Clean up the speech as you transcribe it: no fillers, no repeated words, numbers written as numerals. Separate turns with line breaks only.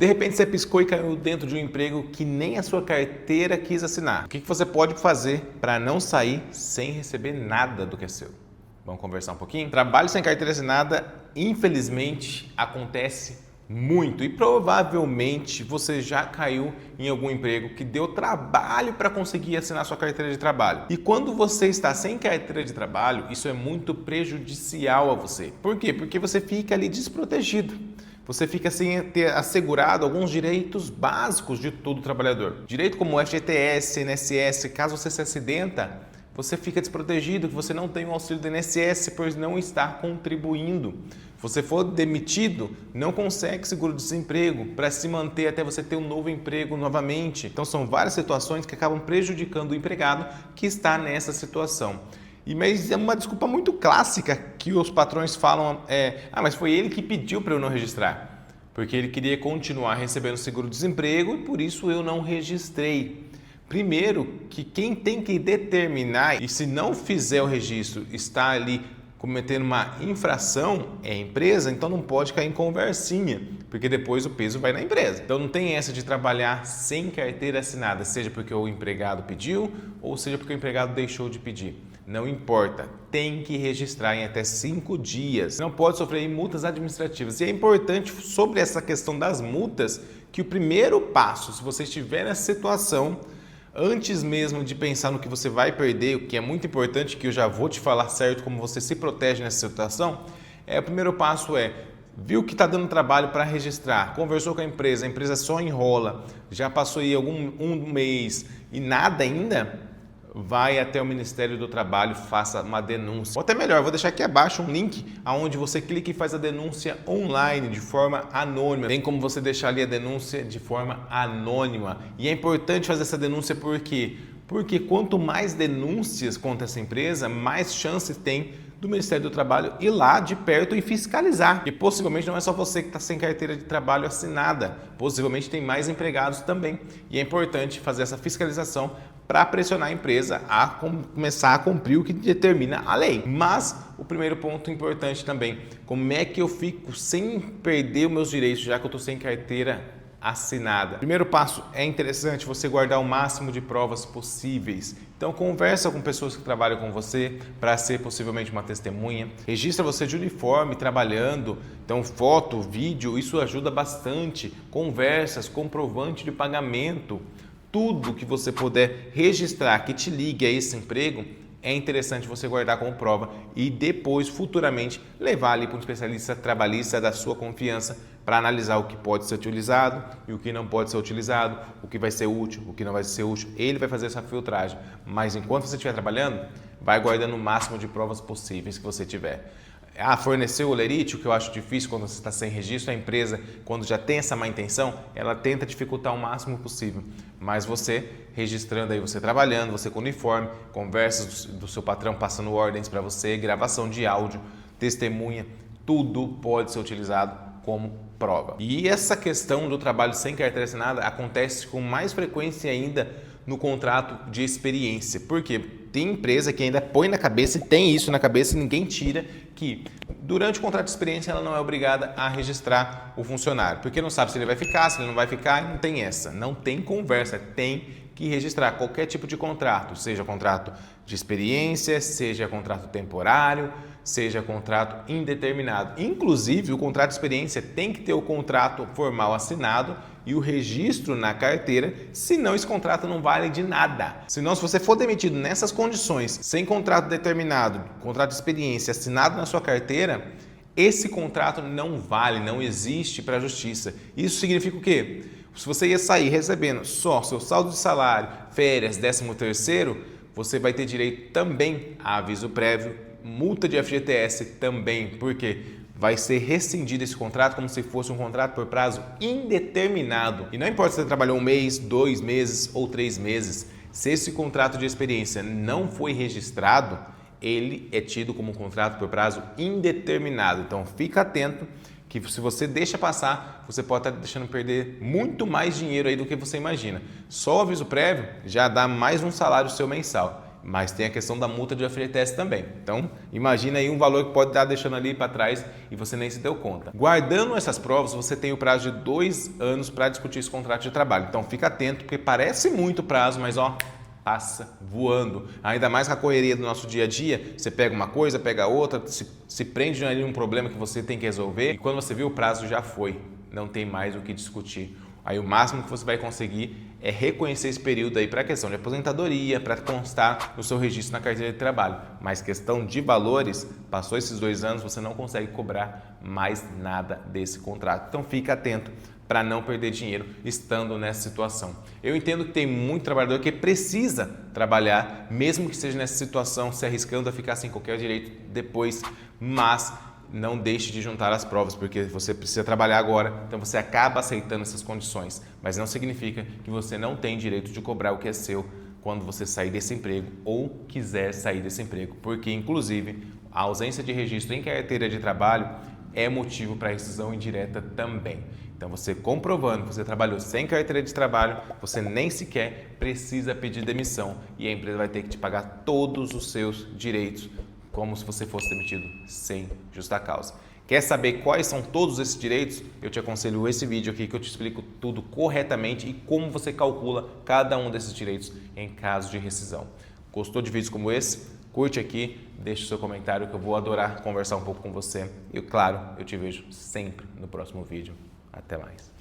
De repente você piscou e caiu dentro de um emprego que nem a sua carteira quis assinar. O que você pode fazer para não sair sem receber nada do que é seu? Vamos conversar um pouquinho? Trabalho sem carteira assinada, infelizmente, acontece muito e provavelmente você já caiu em algum emprego que deu trabalho para conseguir assinar sua carteira de trabalho. E quando você está sem carteira de trabalho, isso é muito prejudicial a você. Por quê? Porque você fica ali desprotegido. Você fica sem ter assegurado alguns direitos básicos de todo trabalhador. Direito como FGTS, INSS, caso você se acidenta, você fica desprotegido, que você não tem o auxílio do INSS por não estar contribuindo. Se você for demitido, não consegue seguro-desemprego para se manter até você ter um novo emprego novamente. Então são várias situações que acabam prejudicando o empregado que está nessa situação. Mas é uma desculpa muito clássica que os patrões falam, mas foi ele que pediu para eu não registrar, porque ele queria continuar recebendo seguro-desemprego e por isso eu não registrei. Primeiro, que quem tem que determinar, e se não fizer o registro, está ali cometendo uma infração, é a empresa, então não pode cair em conversinha, porque depois o peso vai na empresa. Então não tem essa de trabalhar sem carteira assinada, seja porque o empregado pediu ou seja porque o empregado deixou de pedir. Não importa, tem que registrar em até 5 dias. Não pode sofrer multas administrativas. E é importante sobre essa questão das multas que o primeiro passo, se você estiver nessa situação, antes mesmo de pensar no que você vai perder, o que é muito importante, que eu já vou te falar certo como você se protege nessa situação, o primeiro passo viu que está dando trabalho para registrar, conversou com a empresa só enrola, já passou aí um mês e nada ainda, vai até o Ministério do Trabalho, faça uma denúncia. Ou até melhor, vou deixar aqui abaixo um link onde você clica e faz a denúncia online de forma anônima. Tem como você deixar ali a denúncia de forma anônima. E é importante fazer essa denúncia por quê? Porque quanto mais denúncias contra essa empresa, mais chance tem do Ministério do Trabalho ir lá de perto e fiscalizar. E possivelmente não é só você que está sem carteira de trabalho assinada, possivelmente tem mais empregados também. E é importante fazer essa fiscalização para pressionar a empresa a começar a cumprir o que determina a lei. Mas o primeiro ponto importante também, como é que eu fico sem perder os meus direitos, já que eu estou sem carteira assinada? Primeiro passo, é interessante você guardar o máximo de provas possíveis. Então conversa com pessoas que trabalham com você para ser possivelmente uma testemunha. Registra você de uniforme trabalhando, então foto, vídeo, isso ajuda bastante. Conversas, comprovante de pagamento, tudo que você puder registrar que te ligue a esse emprego, é interessante você guardar como prova e depois, futuramente, levar ali para um especialista trabalhista da sua confiança para analisar o que pode ser utilizado e o que não pode ser utilizado, o que vai ser útil, o que não vai ser útil. Ele vai fazer essa filtragem, mas enquanto você estiver trabalhando, vai guardando o máximo de provas possíveis que você tiver. Fornecer o olerite, o que eu acho difícil quando você está sem registro, a empresa, quando já tem essa má intenção, ela tenta dificultar o máximo possível. Mas você, registrando aí, você trabalhando, você com uniforme, conversas do seu patrão passando ordens para você, gravação de áudio, testemunha, tudo pode ser utilizado como prova. E essa questão do trabalho sem carteira assinada acontece com mais frequência ainda no contrato de experiência. Por quê? Tem empresa que ainda põe na cabeça e tem isso na cabeça e ninguém tira, que durante o contrato de experiência ela não é obrigada a registrar o funcionário, porque não sabe se ele vai ficar, se ele não vai ficar, e não tem essa, não tem conversa, tem que registrar qualquer tipo de contrato, seja contrato de experiência, seja contrato temporário, seja contrato indeterminado. Inclusive, o contrato de experiência tem que ter o contrato formal assinado e o registro na carteira, senão esse contrato não vale de nada. Senão, se você for demitido nessas condições, sem contrato determinado, contrato de experiência assinado na sua carteira, esse contrato não vale, não existe para a justiça. Isso significa o quê? Se você ia sair recebendo só seu saldo de salário, férias, 13º, você vai ter direito também a aviso prévio, multa de FGTS também, porque vai ser rescindido esse contrato como se fosse um contrato por prazo indeterminado. E não importa se você trabalhou 1 mês, 2 meses ou 3 meses, se esse contrato de experiência não foi registrado, ele é tido como um contrato por prazo indeterminado. Então fica atento que se você deixa passar, você pode estar deixando perder muito mais dinheiro aí do que você imagina. Só o aviso prévio já dá mais um salário seu mensal. mas tem a questão da multa de FGTS também. Então, imagina aí um valor que pode estar deixando ali para trás e você nem se deu conta. Guardando essas provas, você tem o prazo de 2 anos para discutir esse contrato de trabalho. Então, fica atento, porque parece muito prazo, mas ó, passa voando. Ainda mais com a correria do nosso dia a dia, você pega uma coisa, pega outra, se prende ali num problema que você tem que resolver e quando você viu o prazo já foi, não tem mais o que discutir. Aí o máximo que você vai conseguir é reconhecer esse período aí para a questão de aposentadoria, para constar no seu registro na carteira de trabalho. Mas questão de valores, passou esses 2 anos, você não consegue cobrar mais nada desse contrato. Então fica atento para não perder dinheiro estando nessa situação. Eu entendo que tem muito trabalhador que precisa trabalhar, mesmo que esteja nessa situação, se arriscando a ficar sem qualquer direito depois, mas não deixe de juntar as provas, porque você precisa trabalhar agora, então você acaba aceitando essas condições, mas não significa que você não tem direito de cobrar o que é seu quando você sair desse emprego ou quiser sair desse emprego, porque inclusive a ausência de registro em carteira de trabalho é motivo para rescisão indireta também. Então você comprovando que você trabalhou sem carteira de trabalho, você nem sequer precisa pedir demissão e a empresa vai ter que te pagar todos os seus direitos, como se você fosse demitido sem justa causa. Quer saber quais são todos esses direitos? Eu te aconselho esse vídeo aqui que eu te explico tudo corretamente e como você calcula cada um desses direitos em caso de rescisão. Gostou de vídeos como esse? Curte aqui, deixe o seu comentário que eu vou adorar conversar um pouco com você. E claro, eu te vejo sempre no próximo vídeo. Até mais.